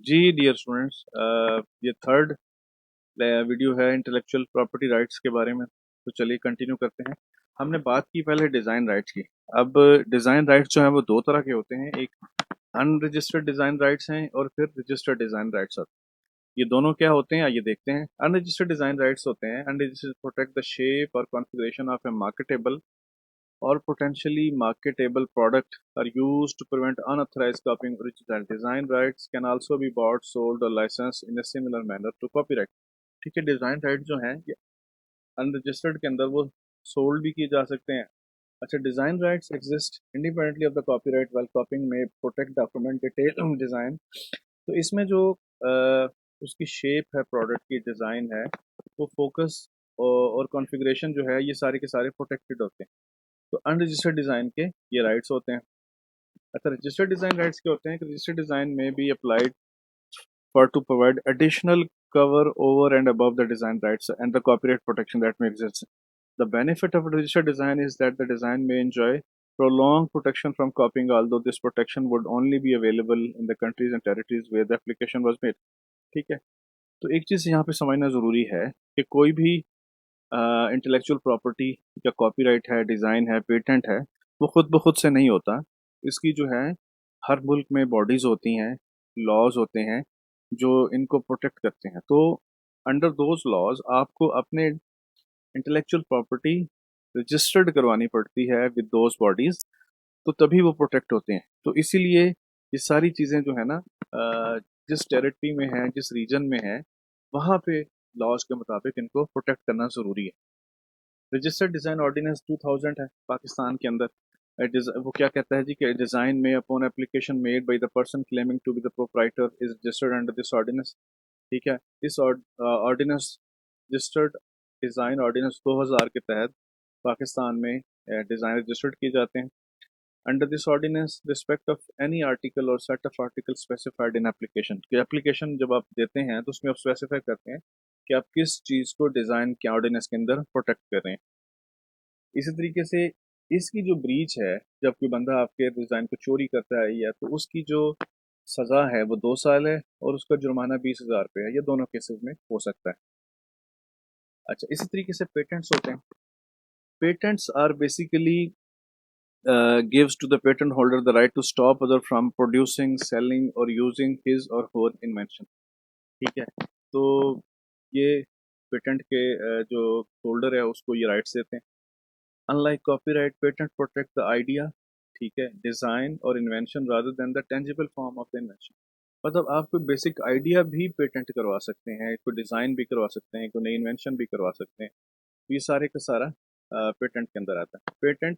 जी dear students, ये third video है intellectual property rights के बारे में। तो चलिए कंटिन्यू करते हैं। हमने बात की पहले डिज़ाइन राइट्स की। अब डिज़ाइन राइट्स जो हैं वो दो तरह के होते हैं, एक अनरजिस्टर्ड डिज़ाइन राइट्स हैं और फिर रजिस्टर्ड डिज़ाइन राइट्स होते हैं। ये दोनों क्या होते हैं आइए देखते हैं। अनरजिस्टर्ड डिज़ाइन राइट्स होते हैं अनरजिस्टर्ड प्रोटेक्ट द शेप और configuration of A marketable or potentially marketable product are used to prevent unauthorized copying original design rights can also be bought, sold or licensed in a similar manner to copyright। ठीक है, design right जो हैं ये unregistered के अंदर वो sold भी किए जा सकते हैं। अच्छा, design rights exist independently of the copyright while कॉपिंग में प्रोटेक्ट डॉक्यूमेंट डिटेल डिजाइन। तो इसमें जो उसकी शेप है, प्रोडक्ट की डिजाइन है, वो फोकस और कॉन्फ़िगरेशन जो है ये सारे के सारे प्रोटेक्टेड होते हैं। तो अनरजिस्टर्ड डिज़ाइन के ये राइट्स होते हैं। अच्छा, रजिस्टर्ड डिज़ाइन राइट्स क्या होते हैं कि रजिस्टर्ड डिज़ाइन में be applied for to provide additional cover over and above the design rights and the copyright protection that may exist. The benefit of a registered design is that the design may enjoy prolonged protection from copying, although this protection would only be available in the countries and territories where the application was made। ठीक है, तो एक चीज़ यहाँ पे समझना ज़रूरी है कि कोई भी इंटेलेक्चुअल प्रॉपर्टी या कॉपीराइट है, डिज़ाइन है, पेटेंट है, वो खुद ब खुद से नहीं होता। इसकी जो है हर मुल्क में बॉडीज़ होती हैं, लॉज होते हैं जो इनको प्रोटेक्ट करते हैं। तो अंडर दोज लॉज आपको अपने इंटेलेक्चुअल प्रॉपर्टी रजिस्टर्ड करवानी पड़ती है विद दोज बॉडीज़, तो तभी वो प्रोटेक्ट होते हैं। तो इसीलिए ये सारी चीज़ें जो है ना, जिस टेरिटरी में है, जिस रीजन में है, वहाँ पे लॉज के मुताबिक इनको प्रोटेक्ट करना ज़रूरी है। रजिस्टर्ड डिज़ाइन ऑर्डिनेंस 2000 है पाकिस्तान के अंदर। वो क्या कहता है जी कि डिज़ाइन में upon application made by the person claiming to be the proprietor is registered under this ordinance. ठीक है, इस ऑर्डिनेंस रजिस्टर्ड डिज़ाइन ऑर्डिनेंस 2000 के तहत पाकिस्तान में डिज़ाइन रजिस्टर्ड किए जाते हैं। Under this ordinance respect of any article और set of article specified in application, कि एप्लीकेशन जब आप देते हैं तो उसमें आप स्पेसिफाई करते हैं कि आप किस चीज़ को डिज़ाइन के ऑर्डिनेंस के अंदर प्रोटेक्ट कर रहे हैं। इसी तरीके से इसकी जो ब्रीच है, जब कोई बंदा आपके डिज़ाइन को चोरी करता है या तो उसकी जो सज़ा है वो 2 साल है और उसका जुर्माना 20,000 रुपये है। ये दोनों केसेस में हो सकता है। अच्छा, इसी तरीके से पेटेंट्स होते हैं। Patents are basically gives to the patent holder the right to stop other from producing, selling or using his or her invention। ठीक है, तो ये पेटेंट के जो होल्डर है उसको ये राइट्स देते हैं। Unlike copyright, patent protect the idea, ठीक है, डिजाइन और invention rather than the tangible form of the invention. मतलब आप कोई बेसिक आइडिया भी पेटेंट करवा सकते हैं, कोई डिजाइन भी करवा सकते हैं, कोई नई इन्वेंशन भी करवा सकते हैं। तो ये सारे का सारा पेटेंट के अंदर आता है। पेटेंट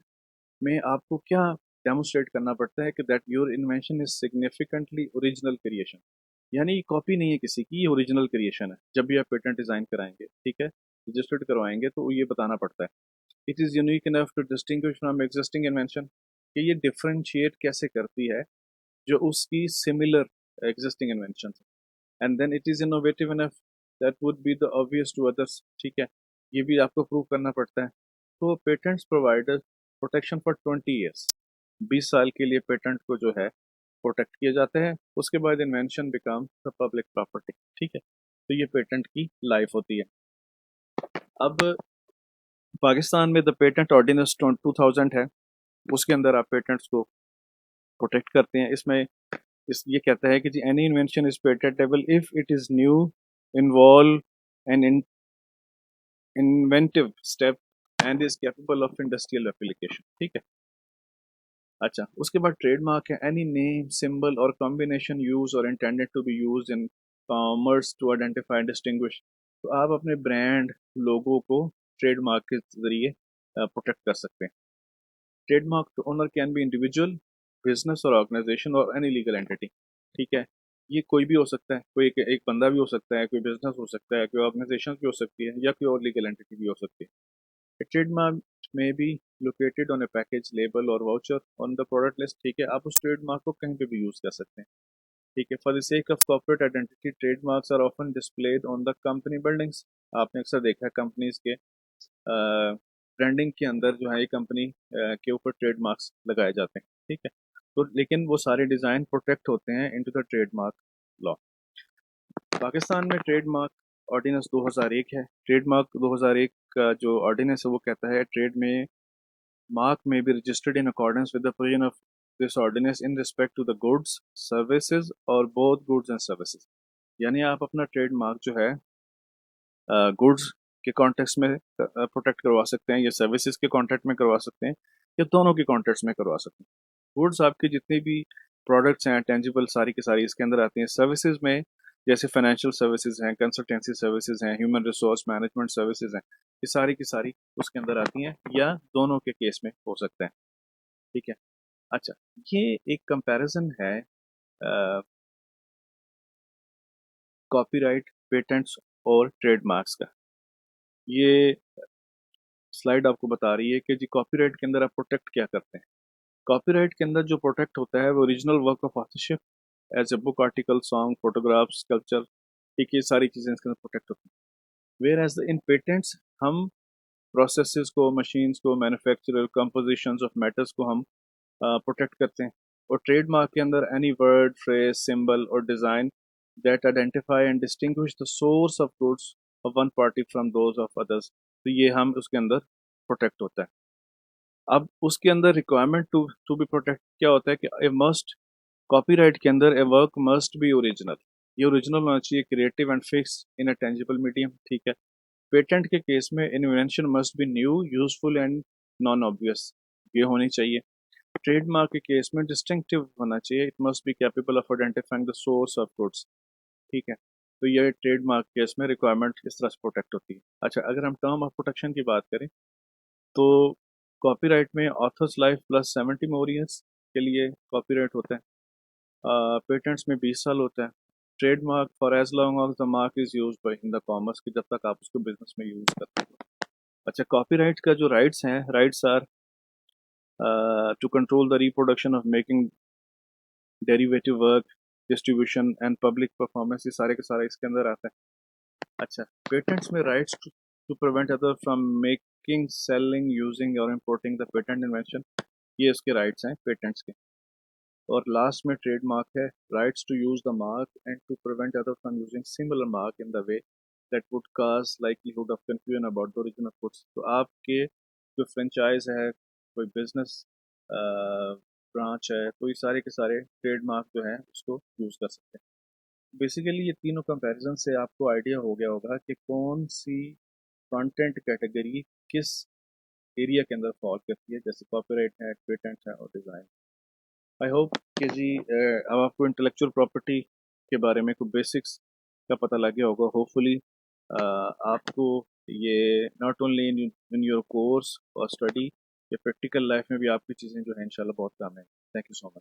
में आपको क्या डेमोस्ट्रेट करना पड़ता है कि that your invention is significantly original creation, यानी ये कॉपी नहीं है किसी की, ये ओरिजिनल क्रिएशन है। जब भी आप पेटेंट डिजाइन कराएंगे, ठीक है, रजिस्टर्ड करवाएंगे, तो ये बताना पड़ता है। It is unique enough to distinguish from existing invention, कि ये डिफरेंशिएट कैसे करती है जो उसकी सिमिलर एग्जिस्टिंग इन्वेंशन है। And then it is innovative enough that would be the obvious to others. ठीक है, ये भी आपको प्रूव करना पड़ता है। तो patents provider protection for 20 years, 20 साल के लिए पेटेंट को जो है प्रोटेक्ट किए जाते हैं। उसके बाद invention become the public property. ठीक है, तो ये पेटेंट की लाइफ होती है। अब पाकिस्तान में द पेटेंट ऑर्डिनेंस 2000 है, उसके अंदर आप पेटेंट्स को प्रोटेक्ट करते हैं। इसमें ये कहता है कि जी any invention is patentable if it is new, involve an inventive step and is capable of industrial application. ठीक है। अच्छा, उसके बाद ट्रेडमार्क है एनी नेम, सिंबल और कॉम्बिनेशन यूज और intended to be use in commerce to identify distinguish. तो आप अपने ब्रांड लोगो को ट्रेडमार्क के जरिए प्रोटेक्ट कर सकते हैं। Trademark owner can be individual, business और ऑर्गेनाइजेशन और एनी लीगल एंटिटी। ठीक है, ये कोई भी हो सकता है, कोई एक बंदा भी हो सकता है, कोई बिजनेस हो सकता है, कोई ऑर्गेनाइजेशन भी हो सकती है या कोई और लीगल एंटिटी भी हो सकती है। A trademark may be located on a package, label और voucher on the product list। ठीक है, आप उस ट्रेडमार्क को कहीं पे भी यूज कर सकते हैं। ठीक है, for the sake of corporate identity trademarks are often displayed on the company buildings. आपने अक्सर देखा है कंपनीज के ब्रांडिंग के अंदर जो है ये कंपनी के ऊपर ट्रेडमार्क्स लगाए जाते हैं। ठीक है, तो लेकिन वो सारे डिज़ाइन प्रोटेक्ट होते हैं into the trademark law. Pakistan में ट्रेडमार्क ऑर्डिनेंस 2001 है। ट्रेडमार्क 2001 का जो ऑर्डिनेंस है वो कहता है ट्रेड में मार्क में be registered in accordance with the provision of this ordinance in respect to the goods services और बोथ गुड्स एंड सर्विसेज। यानी आप अपना ट्रेडमार्क जो है गुड्स के कॉन्टेक्स्ट में प्रोटेक्ट करवा सकते हैं या सर्विसेज के कॉन्टेक्ट में करवा सकते हैं या दोनों के कॉन्टेक्स्ट में करवा सकते हैं। गुड्स आपकी जितनी भी प्रोडक्ट्स हैं टेंजिबल सारी की सारी इसके अंदर आती हैं। सर्विसेज में जैसे फाइनेंशियल सर्विसेज हैं, कंसल्टेंसी सर्विसेज हैं, ह्यूमन रिसोर्स मैनेजमेंट सर्विसेज हैं, ये सारी की सारी उसके अंदर आती हैं या दोनों के केस में हो सकता है। ठीक है। अच्छा, ये एक कंपैरिजन है कॉपीराइट, पेटेंट्स और ट्रेडमार्क्स का। ये स्लाइड आपको बता रही है कि जी कॉपीराइट के अंदर आप प्रोटेक्ट क्या करते हैं। कॉपीराइट के अंदर जो प्रोटेक्ट होता है वो original work of authorship as a book, article, song, photographs, sculpture, ठीक है, ये सारी चीज़ें इसके अंदर प्रोटेक्ट होती हैं। वेयर एज इन पेटेंट्स हम प्रोसेसेस को, मशीन्स को, मैन्युफैक्चरर, कंपोजिशंस ऑफ मैटर्स को हम प्रोटेक्ट करते हैं। और ट्रेडमार्क के अंदर एनी वर्ड, फ्रेज, सिंबल और design that identify and distinguish the source of goods of one party from those of others, तो ये हम उसके अंदर प्रोटेक्ट होता है। अब उसके अंदर requirement to to be protect क्या होता है कि ए मस्ट, कॉपीराइट के अंदर a work must be original, ये ओरिजिनल होना चाहिए, creative and fix in a tangible medium. ठीक है। पेटेंट के केस में invention must be new, useful and non obvious, ये होनी चाहिए। ट्रेडमार्क के केस में डिस्टिंक्टिव होना चाहिए, it must be capable of identifying the source of goods. ठीक है। तो ये ट्रेडमार्क केस में रिक्वायरमेंट इस तरह से प्रोटेक्ट होती है। अच्छा, अगर हम टर्म ऑफ प्रोटेक्शन की बात करें तो कॉपीराइट में authors life plus 70 more years के लिए कॉपीराइट होता है। पेटेंट्स में 20 साल होता है। Trademark for as long of the mark is use by in the commerce, की जब तक आप उसको बिजनेस में यूज करते हैं। अच्छा, कॉपीराइट का जो राइट्स हैं, rights are to control the reproduction of making, derivative work, distribution and public performance, ये सारे के सारे इसके अंदर आता है। अच्छा, पेटेंट्स में rights to prevent other from making, selling, using और इंपोर्टिंग द पेटेंट इन्वेंशन, ये इसके राइट्स हैं पेटेंट्स के। और लास्ट में ट्रेडमार्क है, rights to use the mark and to prevent other from using similar mark in the way that would cause likelihood of confusion about the origin of goods. तो आपके जो franchise है, कोई business branch है, तो ये सारे के सारे ट्रेडमार्क जो है उसको यूज कर सकते हैं। बेसिकली ये तीनों कंपैरिजन से आपको आइडिया हो गया होगा कि कौन सी कंटेंट कैटेगरी किस एरिया के अंदर फॉल करती है, जैसे कॉपीराइट है, पेटेंट है और डिज़ाइन। आई होप कि जी अब आपको इंटेलेक्चुअल प्रॉपर्टी के बारे में कुछ बेसिक्स का पता लग गया होगा। होपफुली आपको ये not only in your course और स्टडी, ये प्रैक्टिकल लाइफ में भी आपकी चीज़ें जो है इंशाल्लाह बहुत काम है। Thank you so much.